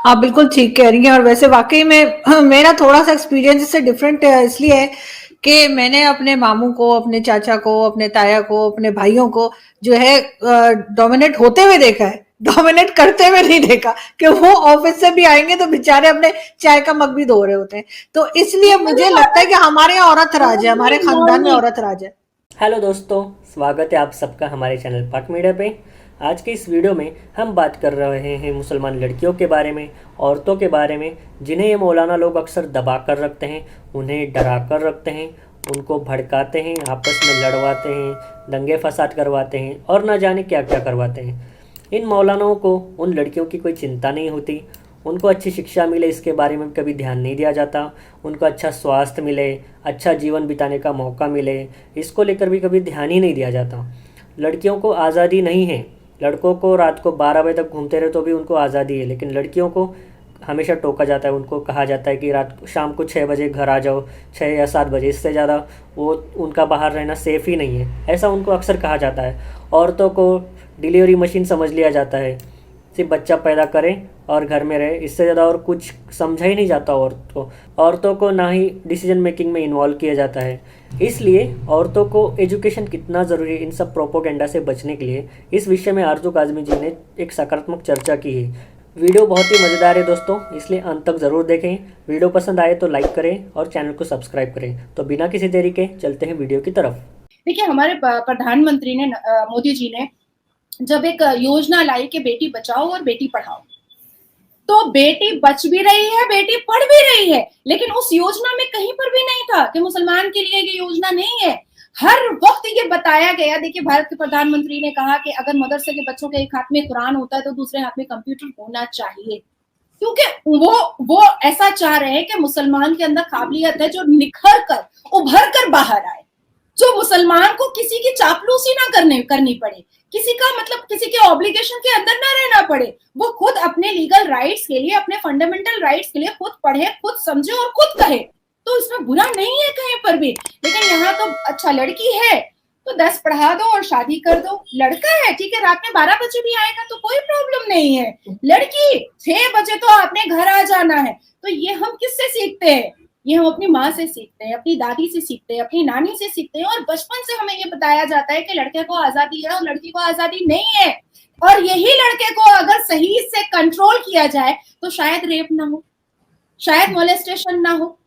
आप बिल्कुल ठीक कह रही हैं और वैसे वाक़ई में मेरा थोड़ा-सा एक्सपीरियंस इससे डिफरेंट इसलिए है कि मैंने अपने मामू को, अपने चाचा को, अपने ताया को, अपने भाइयों को जो है डोमिनेट होते हुए देखा है, डोमिनेट करते हुए नहीं देखा कि वो ऑफ़िस से भी आएँगे तो बेचारे अपने चाय का मग भी धो रहे होते हैं। तो इसलिए मुझे लगता है कि हमारे यहाँ औरत राज है, हमारे ख़ानदान में औरत राज है। हेलो दोस्तों, स्वागत है आप सबका हमारे चैनल पाक मीडिया पे। आज के इस वीडियो में हम बात कर रहे हैं मुसलमान लड़कियों के बारे में, औरतों के बारे में, जिन्हें ये मौलाना लोग अक्सर दबा कर रखते हैं, उन्हें डरा कर रखते हैं, उनको भड़काते हैं, आपस में लड़वाते हैं, दंगे फसाद करवाते हैं और ना जाने क्या क्या करवाते हैं। इन मौलानाओं को उन लड़कियों की कोई चिंता नहीं होती, उनको अच्छी शिक्षा मिले इसके बारे में कभी ध्यान नहीं दिया जाता, उनको अच्छा स्वास्थ्य मिले, अच्छा जीवन बिताने का मौका मिले, इसको लेकर भी कभी ध्यान ही नहीं दिया जाता। लड़कियों को आज़ादी नहीं है, लड़कों को रात को 12 बजे तक घूमते रहे तो भी उनको आज़ादी है, लेकिन लड़कियों को हमेशा टोका जाता है, उनको कहा जाता है कि शाम को 6 बजे घर आ जाओ, 6 या 7 बजे, इससे ज़्यादा वो उनका बाहर रहना सेफ़ ही नहीं है, ऐसा उनको अक्सर कहा जाता है। औरतों को डिलीवरी मशीन समझ लिया जाता है, सिर्फ बच्चा पैदा करें और घर में रहे, इससे ज़्यादा और कुछ समझा ही नहीं जाता औरतों को ना ही डिसीजन मेकिंग में इन्वॉल्व किया जाता है। इसलिए औरतों को एजुकेशन कितना ज़रूरी है इन सब प्रोपोगेंडा से बचने के लिए, इस विषय में आरजू काज़मी जी ने एक सकारात्मक चर्चा की है। वीडियो बहुत ही मज़ेदार है दोस्तों, इसलिए अंत तक ज़रूर देखें। वीडियो पसंद आए तो लाइक करें और चैनल को सब्सक्राइब करें। तो बिना किसी देरी के चलते हैं वीडियो की तरफ। देखिए, हमारे प्रधानमंत्री ने मोदी जी ने जब एक योजना लाई कि बेटी बचाओ और बेटी पढ़ाओ, तो बेटी बच भी रही है, बेटी पढ़ भी रही है, लेकिन उस योजना में कहीं पर भी नहीं था कि मुसलमान के लिए ये योजना नहीं है। हर वक्त ये बताया गया। देखिए, भारत के प्रधानमंत्री ने कहा कि अगर मदरसे के बच्चों के एक हाथ में कुरान होता है तो दूसरे हाथ में कंप्यूटर होना चाहिए, क्योंकि वो ऐसा चाह रहे हैं कि मुसलमान के अंदर काबिलियत है जो निखर कर उभर कर बाहर आए, जो मुसलमान को किसी की चापलूसी ना करनी पड़े, किसी का मतलब किसी के ऑब्लिगेशन के अंदर ना रहना पड़े, वो खुद अपने लीगल राइट्स के लिए, अपने फंडामेंटल राइट्स के लिए खुद पढ़े, खुद समझे और खुद कहे। तो इसमें बुरा नहीं है कहीं पर भी। लेकिन यहाँ तो अच्छा, लड़की है तो 10 पढ़ा दो और शादी कर दो, लड़का है ठीक है रात में 12 बजे भी आएगा तो कोई प्रॉब्लम नहीं है, लड़की 6 बजे तो आपने घर आ जाना है। तो ये हम किससे सीखते हैं? ये हम अपनी माँ से सीखते हैं, अपनी दादी से सीखते हैं, अपनी नानी से सीखते हैं, और बचपन से हमें ये बताया जाता है कि लड़के को आजादी है और लड़की को आजादी नहीं है। और यही लड़के को अगर सही से कंट्रोल किया जाए तो शायद रेप ना हो, शायद मोलेस्टेशन ना हो,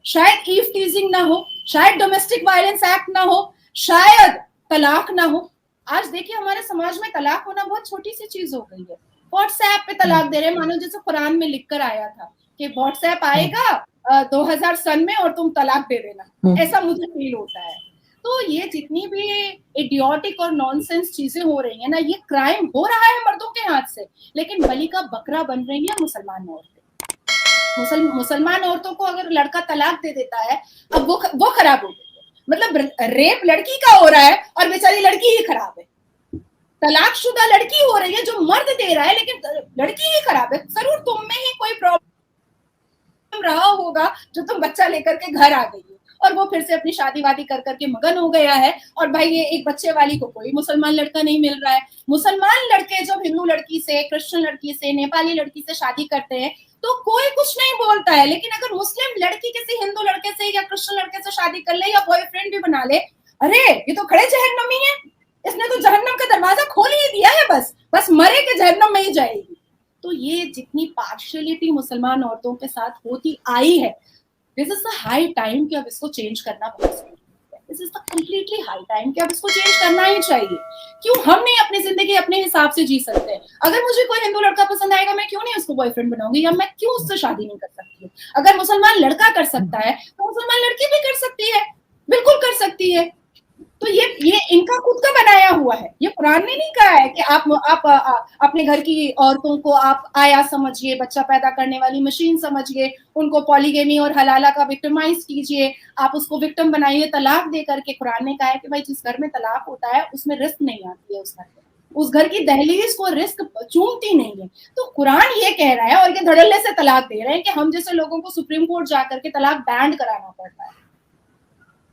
शायद ईव टीजिंग ना हो, शायद डोमेस्टिक वायलेंस एक्ट ना हो, शायद तलाक ना हो। आज देखिए, हमारे समाज में तलाक होना बहुत छोटी सी चीज हो गई है। व्हाट्सएप पे तलाक दे रहे हैं, मानो जैसे कुरान में लिखकर आया था कि व्हाट्सएप आएगा 2000 सन में और तुम तलाक दे देना, ऐसा मुझे फील होता है। तो ये जितनी भी इडियोटिक और नॉनसेंस चीजें हो रही है ना, ये क्राइम हो रहा है मर्दों के हाथ से, लेकिन बलि का बकरा बन रही है मुसलमान औरतें। मुसलमान औरतों को अगर लड़का तलाक दे देता है, अब वो खराब हो गई है। मतलब रेप लड़की का हो रहा है और बेचारी लड़की ही खराब है। तलाकशुदा लड़की हो रही है जो मर्द दे रहा है, लेकिन लड़की ही खराब है। जरूर तुम में ही कोई प्रॉब्लम रहा होगा जो तुम बच्चा लेकर के घर आ गई हो और वो फिर से अपनी शादी वादी कर करके मगन हो गया है, और भाई ये एक बच्चे वाली को कोई मुसलमान लड़का नहीं मिल रहा है। मुसलमान लड़के जब हिंदू लड़की से, क्रिश्चियन लड़की से, नेपाली लड़की से शादी करते हैं तो कोई कुछ नहीं बोलता है, लेकिन अगर मुस्लिम लड़की किसी हिंदू लड़के से या क्रिश्चियन लड़के से शादी कर ले या बॉयफ्रेंड भी बना ले, अरे ये तो खड़े जहन्नमी है, इसने तो जहन्नम का दरवाजा खोल ही दिया है, बस मरे के जहन्नम में ही जाएगी। तो ये जितनी पार्शियलिटी मुसलमान औरतों के साथ होती आई है, this is the high time कि अब इसको चेंज करना बहुत जरूरी है। This is the completely high time कि अब इसको चेंज करना ही चाहिए। क्यों हम नहीं अपनी जिंदगी अपने हिसाब से जी सकते हैं? अगर मुझे कोई हिंदू लड़का पसंद आएगा, मैं क्यों नहीं उसको बॉयफ्रेंड बनाऊंगी, या मैं क्यों उससे शादी नहीं कर सकती हूँ? अगर मुसलमान लड़का कर सकता है तो मुसलमान लड़की भी कर सकती है, बिल्कुल कर सकती है। तो ये इनका खुद का बनाया हुआ है, ये कुरान ने नहीं कहा है कि आप अपने घर की औरतों को आप आया समझिए, बच्चा पैदा करने वाली मशीन समझिए, उनको पॉलीगेमी और हलाला का विक्टिमाइज कीजिए, आप उसको विक्टिम बनाइए तलाक दे करके। कुरान ने कहा है कि भाई जिस घर में तलाक होता है उसमें रिस्क नहीं आती है, उस घर की दहलीज को रिस्क चूमती नहीं है। तो कुरान ये कह रहा है और ये धड़ल्ले से तलाक दे रहे हैं कि हम जैसे लोगों को सुप्रीम कोर्ट जाकर के तलाक बैंड कराना पड़ रहा है।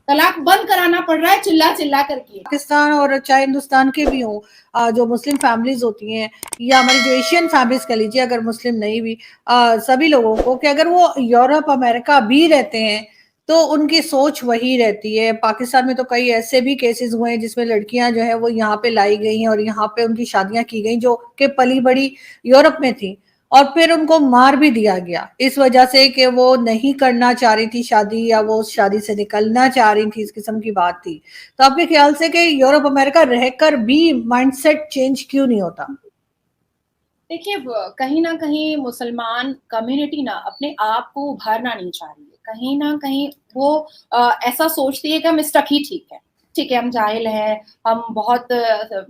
तलाक बंद कराना पड़ रहा है चिल्ला चिल्ला करके। पाकिस्तान और चाहे हिंदुस्तान के भी हों, जो मुस्लिम फैमिलीज होती हैं या हमारी जो एशियन फैमिलीज कह लीजिए, अगर मुस्लिम नहीं भी, सभी लोगों को, कि अगर वो यूरोप अमेरिका भी रहते हैं तो उनकी सोच वही रहती है। पाकिस्तान में तो कई ऐसे भी केसेस हुए हैं जिसमें लड़कियां जो है वो यहाँ पे लाई गई हैं और यहाँ पे उनकी शादियां की गई जो कि पली बड़ी यूरोप में थी, और फिर उनको मार भी दिया गया इस वजह से कि वो नहीं करना चाह रही थी शादी, या वो उस शादी से निकलना चाह रही थी, इस किस्म की बात थी। तो आपके ख्याल से कि यूरोप अमेरिका रहकर भी माइंडसेट चेंज क्यों नहीं होता? देखिए, कहीं ना कहीं मुसलमान कम्युनिटी ना अपने आप को उभारना नहीं चाह रही है। कहीं ना कहीं वो ऐसा सोचती है कि हम स्टक ही ठीक है, हम जाहिल हैं, हम बहुत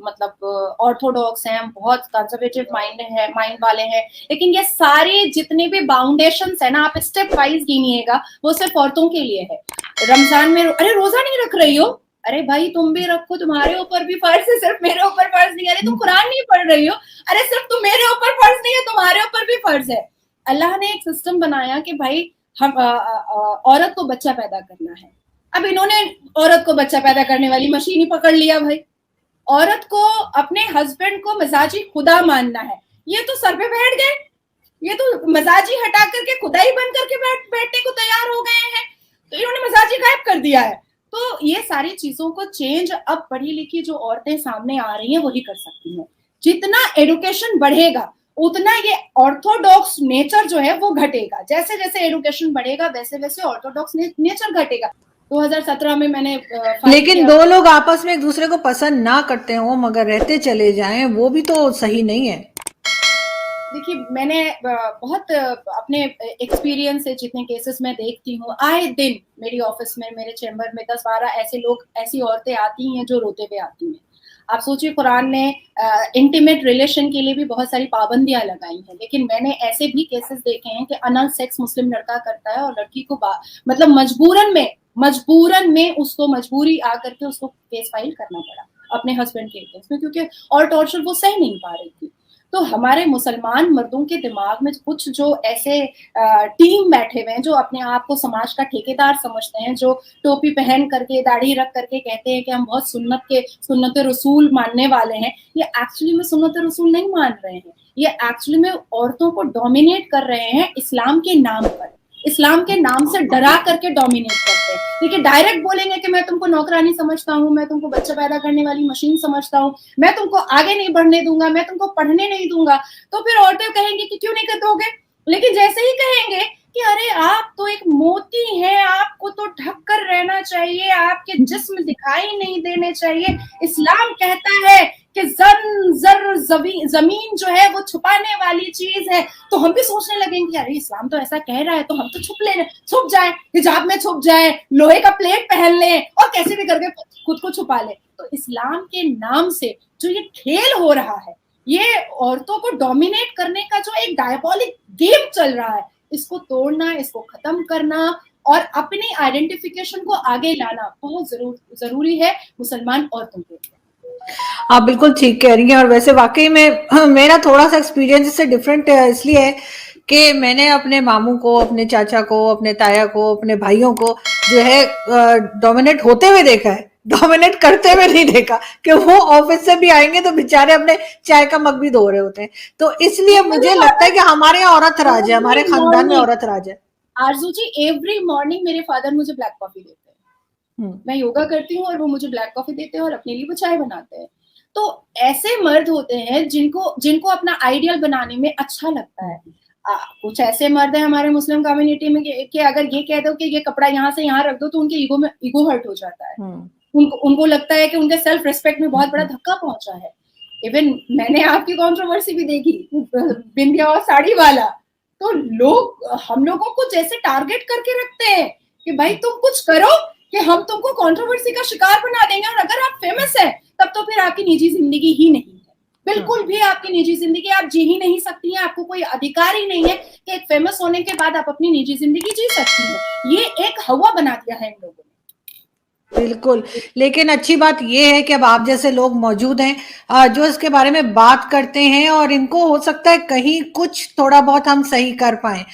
मतलब ऑर्थोडॉक्स हैं, हम बहुत कंजर्वेटिव माइंड वाले हैं। लेकिन ये सारे जितने भी बाउंडेशंस है ना, आप स्टेप वाइज गिनिएगा, वो सिर्फ औरतों के लिए है। रमजान में अरे रोजा नहीं रख रही हो, अरे भाई तुम भी रखो, तुम्हारे ऊपर भी फर्ज है, सिर्फ मेरे ऊपर फर्ज नहीं है। अरे तुम कुरान नहीं पढ़ रही हो, अरे सिर्फ तुम मेरे ऊपर फर्ज नहीं है, तुम्हारे ऊपर भी फर्ज है। अल्लाह ने एक सिस्टम बनाया कि भाई हम औरत को बच्चा पैदा करना है। अब इन्होंने औरत को बच्चा पैदा करने वाली मशीन ही पकड़ लिया भाई। औरत को अपने हस्बैंड को मिजाजी खुदा मानना है, ये तो सर पे बैठ गए, ये तो मिजाजी हटा करके खुदा ही बन करके बैठने को तैयार हो गए हैं। तो इन्होंने मिजाजी गायब कर दिया है। तो ये सारी चीजों को चेंज अब पढ़ी लिखी जो औरतें सामने आ रही हैं वही कर सकती हैं। जितना एडुकेशन बढ़ेगा उतना ये ऑर्थोडॉक्स नेचर जो है वो घटेगा। जैसे जैसे एडुकेशन बढ़ेगा वैसे वैसे ऑर्थोडॉक्स नेचर घटेगा। 2017 में मैंने लेकिन दो लोग आपस में एक दूसरे को पसंद ना करते हो मगर रहते चले जाएं, वो भी तो सही नहीं है। देखिए, मैंने बहुत अपने एक्सपीरियंस से जितने केसेस मैं देखती हूँ, आए दिन मेरी ऑफिस में, मेरे चैम्बर में 10-12 ऐसे लोग, ऐसी औरतें आती हैं जो रोते हुए आती हैं। आप सोचिए, कुरान ने इंटीमेट रिलेशन के लिए भी बहुत सारी पाबंदियां लगाई हैं, लेकिन मैंने ऐसे भी केसेस देखे हैं कि अनल सेक्स मुस्लिम लड़का करता है और लड़की को मतलब मजबूरन में उसको मजबूरी आ करके उसको केस फाइल करना पड़ा अपने हस्बैंड के केस में, क्योंकि और टॉर्चर वो सह नहीं पा रही थी। तो हमारे मुसलमान मर्दों के दिमाग में कुछ जो ऐसे टीम बैठे हुए हैं जो अपने आप को समाज का ठेकेदार समझते हैं, जो टोपी पहन करके दाढ़ी रख करके कहते हैं कि हम बहुत सुन्नत रसूल मानने वाले हैं, ये एक्चुअली में सुन्नत रसूल नहीं मान रहे हैं। ये एक्चुअली में औरतों को डोमिनेट कर रहे हैं इस्लाम के नाम पर। इस्लाम के नाम से डरा करके डोमिनेट करते हैं। देखिए, डायरेक्ट बोलेंगे कि मैं तुमको नौकरानी समझता हूँ, मैं तुमको बच्चा पैदा करने वाली मशीन समझता हूँ, मैं तुमको आगे नहीं बढ़ने दूंगा, मैं तुमको पढ़ने नहीं दूंगा, तो फिर औरतें कहेंगी कि क्यों नहीं कर दोगे। लेकिन जैसे ही कहेंगे कि अरे आप तो एक मोती हैं, आपको तो ढक कर रहना चाहिए, आपके जिस्म दिखाई नहीं देने चाहिए, इस्लाम कहता है कि जमीन जो है वो छुपाने वाली चीज है, तो हम भी सोचने लगेंगे अरे इस्लाम तो ऐसा कह रहा है तो हम तो छुप जाए, हिजाब में छुप जाए, लोहे का प्लेट पहन ले और कैसे भी करके खुद को छुपा ले। तो इस्लाम के नाम से जो ये खेल हो रहा है, ये औरतों को डोमिनेट करने का जो एक डायबॉलिक गेम चल रहा है, इसको तोड़ना, इसको खत्म करना और अपनी आइडेंटिफिकेशन को आगे लाना बहुत जरूरी है मुसलमान औरतों के लिए। आप बिल्कुल ठीक कह रही हैं। और वैसे वाकई में मेरा थोड़ा सा एक्सपीरियंस इससे डिफरेंट इसलिए है कि मैंने अपने मामू को, अपने चाचा को, अपने ताया को, अपने भाइयों को जो है डोमिनेट होते हुए देखा है, डोमिनेट करते हुए नहीं देखा। कि वो ऑफिस से भी आएंगे तो बेचारे अपने चाय का मग भी धो रहे होते हैं। तो इसलिए मुझे लगता है कि हमारे यहाँ औरत राज है, हमारे खानदान में औरत राज है। आरजू जी, एवरी मॉर्निंग मेरे फादर मुझे ब्लैक कॉफी देते हैं। मैं योगा करती हूँ और वो मुझे ब्लैक कॉफी देते हैं और अपने लिए वो चाय बनाते हैं। तो ऐसे मर्द होते हैं जिनको अपना आइडियल बनाने में अच्छा लगता है। कुछ ऐसे मर्द हैं हमारे मुस्लिम कम्युनिटी में कि अगर ये कह दो कि ये कपड़ा यहाँ से यहाँ रख दो तो उनके ईगो हर्ट हो जाता है। उनको लगता है कि उनके सेल्फ रिस्पेक्ट में बहुत बड़ा धक्का पहुंचा है। इवन मैंने आपकी कंट्रोवर्सी भी देखी, बिंदिया और साड़ी वाला। तो लोग हम लोगों को जैसे टारगेट करके रखते हैं कि भाई तुम कुछ करो कि हम तुमको कंट्रोवर्सी का शिकार बना देंगे, और अगर आप फेमस है तब तो फिर आपकी निजी जिंदगी ही नहीं है। बिल्कुल भी आपकी निजी जिंदगी आप जी ही नहीं सकती हैं। आपको कोई अधिकार ही नहीं है कि एक फेमस होने के बाद आप अपनी निजी जिंदगी जी सकती हैं। ये एक हवा बना दिया है इन लोगों ने। बिल्कुल। लेकिन अच्छी बात यह है कि अब आप जैसे लोग मौजूद हैं जो इसके बारे में बात करते हैं, और इनको हो सकता है कहीं कुछ थोड़ा बहुत हम सही कर पाए।